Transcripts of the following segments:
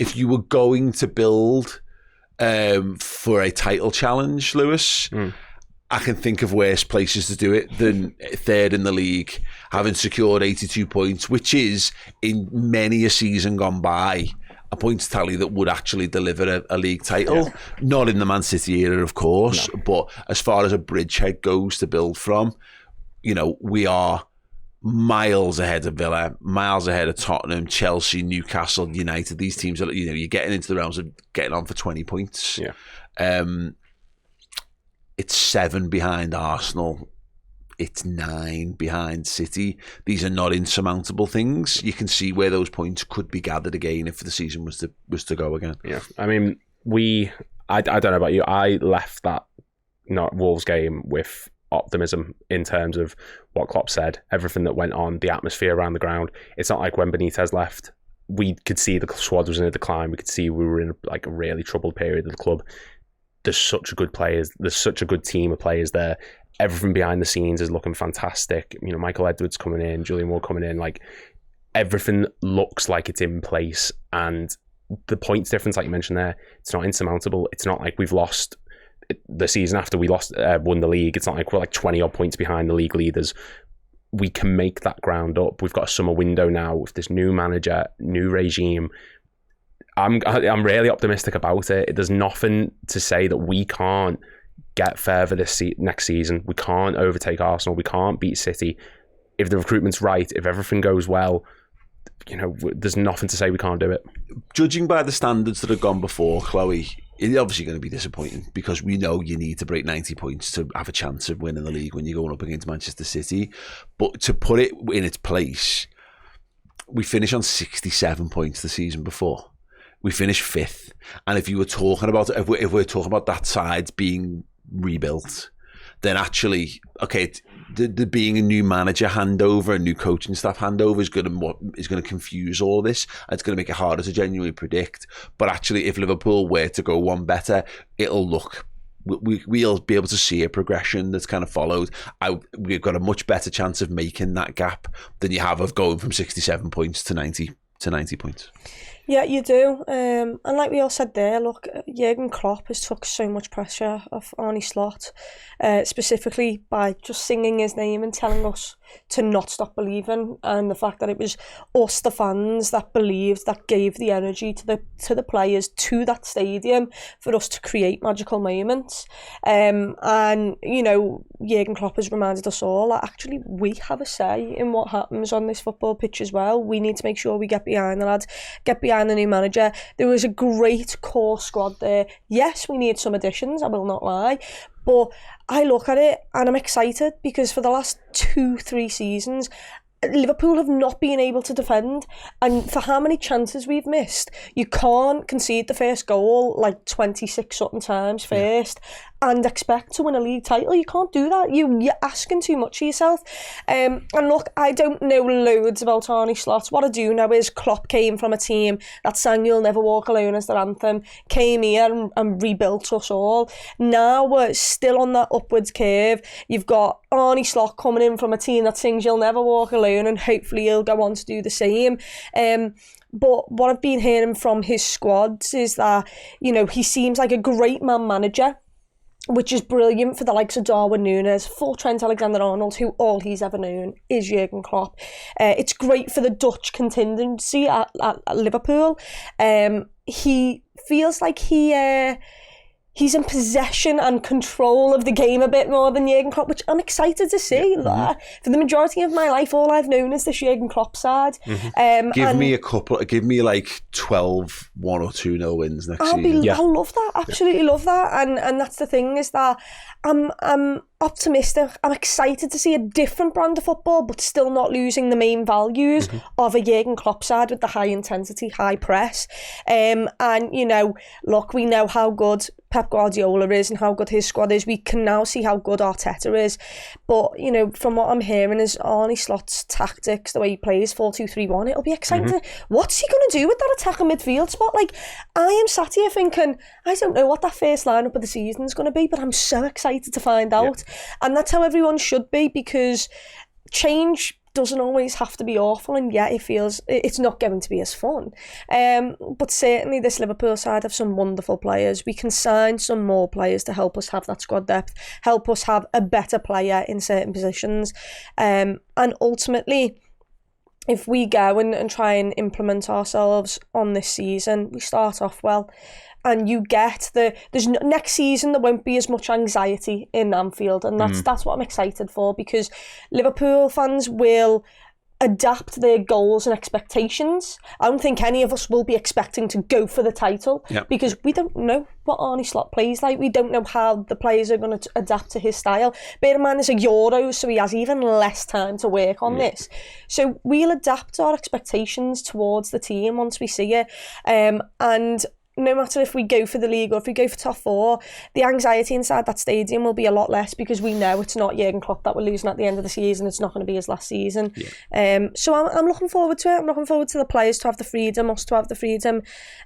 if you were going to build for a title challenge, Lewis, I can think of worse places to do it than third in the league, having secured 82 points, which is, in many a season gone by, a points tally that would actually deliver a league title. Yeah. Not in the Man City era, of course, but as far as a bridgehead goes to build from, you know, we are miles ahead of Villa, miles ahead of Tottenham, Chelsea, Newcastle, United. These teams are, you know, you're getting into the realms of getting on for 20 points. Yeah. It's 7 behind Arsenal. It's 9 behind City. These are not insurmountable things. You can see where those points could be gathered again if the season was to go again. Yeah, I mean, I don't know about you. I left that Wolves game with optimism in terms of what Klopp said, everything that went on, the atmosphere around the ground. It's not like when Benitez left, we could see the squad was in a decline. We could see we were in like a really troubled period of the club. There's such good players. There's such a good team of players there. Everything behind the scenes is looking fantastic. You know, Michael Edwards coming in, Julian Ward coming in. Like, everything looks like it's in place. And the points difference, like you mentioned there, it's not insurmountable. It's not like we've lost the season after we won the league. It's not like we're like 20 odd points behind the league leaders. We can make that ground up. We've got a summer window now with this new manager, new regime. I'm really optimistic about it. There's nothing to say that we can't get further next season. We can't overtake Arsenal. We can't beat City. If the recruitment's right, if everything goes well, you know, there's nothing to say we can't do it. Judging by the standards that have gone before, Chloe, it's obviously going to be disappointing because we know you need to break 90 points to have a chance of winning the league when you're going up against Manchester City. But to put it in its place, we finished on 67 points the season before. We finished 5th. And if you were talking about, if we're talking about that side being rebuilt, then actually, okay, the being a new manager handover, a new coaching staff handover is going to confuse all this. And it's going to make it harder to genuinely predict. But actually, if Liverpool were to go one better, it'll look, we'll be able to see a progression that's kind of followed. We've got a much better chance of making that gap than you have of going from 67 points to 90 points. Yeah, you do. And like we all said there, look, Jurgen Klopp has took so much pressure off Arne Slot, specifically by just singing his name and telling us to not stop believing, and the fact that it was us, the fans, that believed, that gave the energy to the players, to that stadium, for us to create magical moments. And, you know, Jurgen Klopp has reminded us all that actually we have a say in what happens on this football pitch as well. We need to make sure we get behind the lads, get behind the new manager. There was a great core squad there. Yes, we need some additions, I will not lie, but I look at it and I'm excited because for the last 2-3 seasons, Liverpool have not been able to defend, and for how many chances we've missed, you can't concede the first goal like 26 something times first and expect to win a league title. You can't do that. You're asking too much of yourself. And look, I don't know loads about Arne Slot. What I do know is Klopp came from a team that sang "You'll Never Walk Alone" as their anthem, came here and rebuilt us all. Now we're still on that upwards curve. You've got Arne Slot coming in from a team that sings "You'll Never Walk Alone," and hopefully he'll go on to do the same. But what I've been hearing from his squads is that, you know, he seems like a great man manager, which is brilliant for the likes of Darwin Núñez, for Trent Alexander-Arnold, who all he's ever known is Jurgen Klopp. It's great for the Dutch contingency at Liverpool. He feels like he's in possession and control of the game a bit more than Jurgen Klopp, which I'm excited to see. Mm-hmm. For the majority of my life, all I've known is the Jurgen Klopp side. Mm-hmm. Give me like 12 1 or 2-0 wins next season. I'll love that, absolutely love that. And that's the thing, is that I'm optimistic. I'm excited to see a different brand of football, but still not losing the main values of a Jurgen Klopp side with the high intensity, high press. And, you know, look, we know how good Pep Guardiola is and how good his squad is. We can now see how good Arteta is. But, you know, from what I'm hearing is Arne Slot's tactics, the way he plays 4-2-3-1, it'll be exciting. What's he going to do with that attacking midfield spot? Like, I am sat here thinking, I don't know what that first lineup of the season is going to be, but I'm so excited to find out. And that's how everyone should be, because change doesn't always have to be awful, and yet it feels it's not going to be as fun. But certainly this Liverpool side have some wonderful players. We can sign some more players to help us have that squad depth, help us have a better player in certain positions. And ultimately, if we go and try and implement ourselves on this season, we start off well. And you get next season there won't be as much anxiety in Anfield, and that's what I'm excited for, because Liverpool fans will adapt their goals and expectations. I don't think any of us will be expecting to go for the title, because we don't know what Arne Slot plays like. We don't know how the players are going to adapt to his style. Bear in mind, it's a Euros, so he has even less time to work on this. So we'll adapt our expectations towards the team once we see it, and no matter if we go for the league or if we go for top 4, the anxiety inside that stadium will be a lot less, because we know it's not Jurgen Klopp that we're losing at the end of the season. It's not going to be his last season. So I'm looking forward to it. I'm looking forward to the players to have the freedom, us to have the freedom,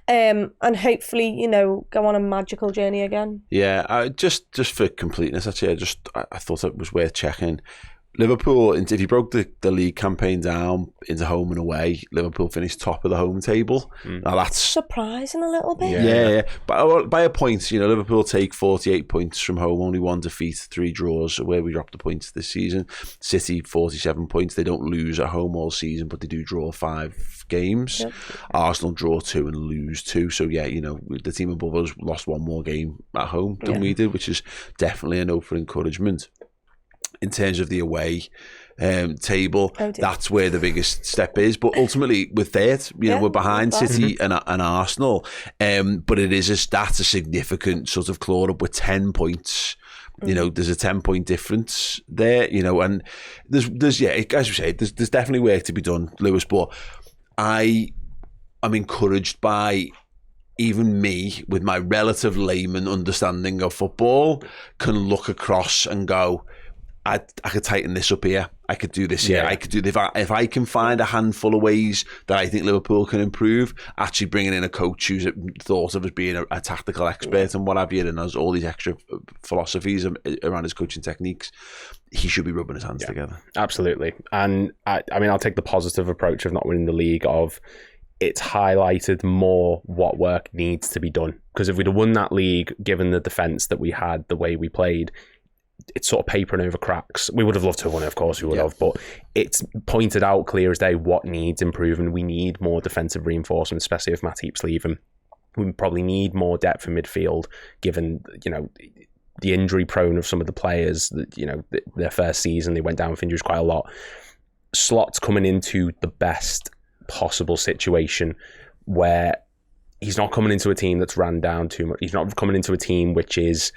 and hopefully, go on a magical journey again. Yeah, just for completeness, actually, I thought it was worth checking. Liverpool, if you broke the league campaign down into home and away, Liverpool finished top of the home table. Now that's surprising a little bit. Yeah. But by a point, Liverpool take 48 points from home, only 1 defeat, 3 draws, where we dropped the points this season. City, 47 points. They don't lose at home all season, but they do draw 5 games. Arsenal draw 2 and lose 2. So yeah, the team above us lost 1 more game at home than we did, which is definitely a note for encouragement. In terms of the away table, that's where the biggest step is. But ultimately, we're third. We're behind City and Arsenal. But that's a significant sort of claw up with 10 points. There's a 10-point difference there. And there's as you say, there's definitely work to be done, Lewis. But I am encouraged by. Even me, with my relative layman understanding of football, can look across and go, I could tighten this up here. I could do this here. I could do this. If I can find a handful of ways that I think Liverpool can improve, actually bringing in a coach who's thought of as being a tactical expert and what have you, and has all these extra philosophies around his coaching techniques, he should be rubbing his hands together. Absolutely. And I'll take the positive approach of not winning the league, of it's highlighted more what work needs to be done. Because if we'd have won that league, given the defence that we had, the way we played, it's sort of papering over cracks. We would have loved to have won it, of course we would have, but it's pointed out clear as day what needs improving. We need more defensive reinforcement, especially if Matip's leaving. We probably need more depth in midfield, given the injury prone of some of the players. Their first season they went down with injuries quite a lot. Slot's coming into the best possible situation where he's not coming into a team that's ran down too much. He's not coming into a team which is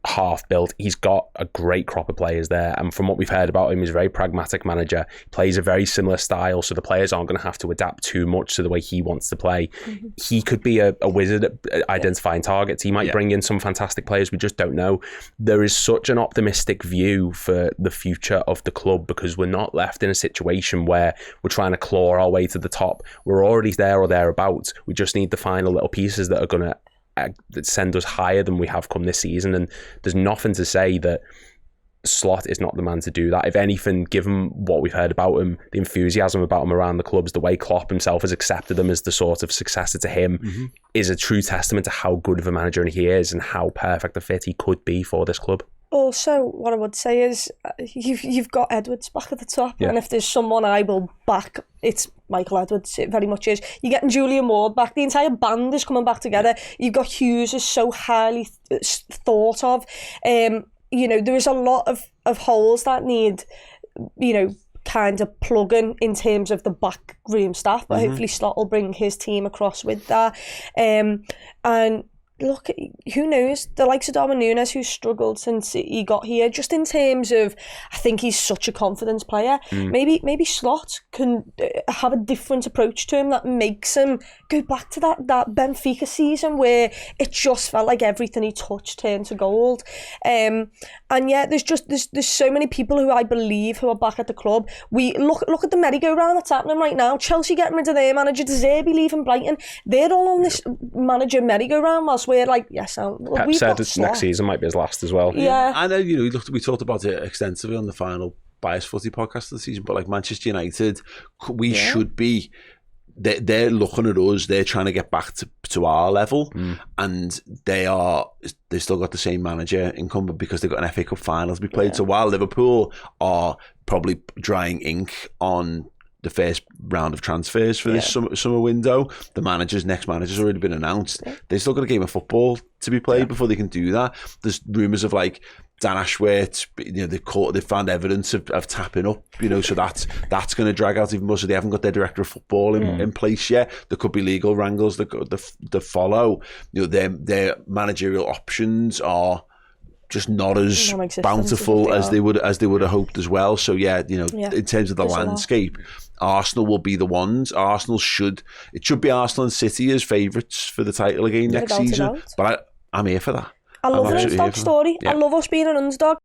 half built. He's got a great crop of players there, and from what we've heard about him, he's a very pragmatic manager. He plays a very similar style, so the players aren't going to have to adapt too much to the way he wants to play. He could be a wizard at identifying targets. He might bring in some fantastic players, we just don't know. There is such an optimistic view for the future of the club, because we're not left in a situation where we're trying to claw our way to the top. We're already there or thereabouts. We just need the final little pieces that are going to that send us higher than we have come this season, and there's nothing to say that Slot is not the man to do that. If anything, given what we've heard about him, the enthusiasm about him around the clubs, the way Klopp himself has accepted him as the sort of successor to him, is a true testament to how good of a manager he is and how perfect a fit he could be for this club. Also, what I would say is you've got Edwards back at the top, and if there's someone I will back, it's Michael Edwards. It very much is. You're getting Julian Ward back. The entire band is coming back together. You've got Hughes, is so highly thought of. There is a lot of holes that need, kind of plugging in terms of the backroom staff, but hopefully Slot will bring his team across with that. And look, who knows? The likes of Darwin Núñez, who's struggled since he got here, just in terms of, I think he's such a confidence player. Maybe Slot can have a different approach to him that makes him go back to that Benfica season where it just felt like everything he touched turned to gold. And yeah, there's so many people who I believe who are back at the club. We look at the merry-go-round that's happening right now. Chelsea getting rid of their manager, De Zerbi leaving Brighton. They're all on this manager merry-go-round, whilst we're like, yes, Pep said next season might be his last as well. Yeah. I know, we talked about it extensively on the final bias footy podcast of the season, but like Manchester United, we should be. They're looking at us. They're trying to get back to our level, and they've still got the same manager incumbent because they've got an FA Cup final to be played. So while Liverpool are probably drying ink on the first round of transfers for this summer window, the next manager's already been announced. They've still got a game of football to be played before they can do that. There's rumours of like Dan Ashworth, they've found evidence of tapping up, so that's going to drag out even more. So they haven't got their director of football in place yet. There could be legal wrangles that follow. Their managerial options are just not as bountiful as they would have hoped as well. So in terms of the landscape, Arsenal will be the ones. It should be Arsenal and City as favourites for the title again next season. But I'm here for that. I love an underdog story. I love us being an underdog.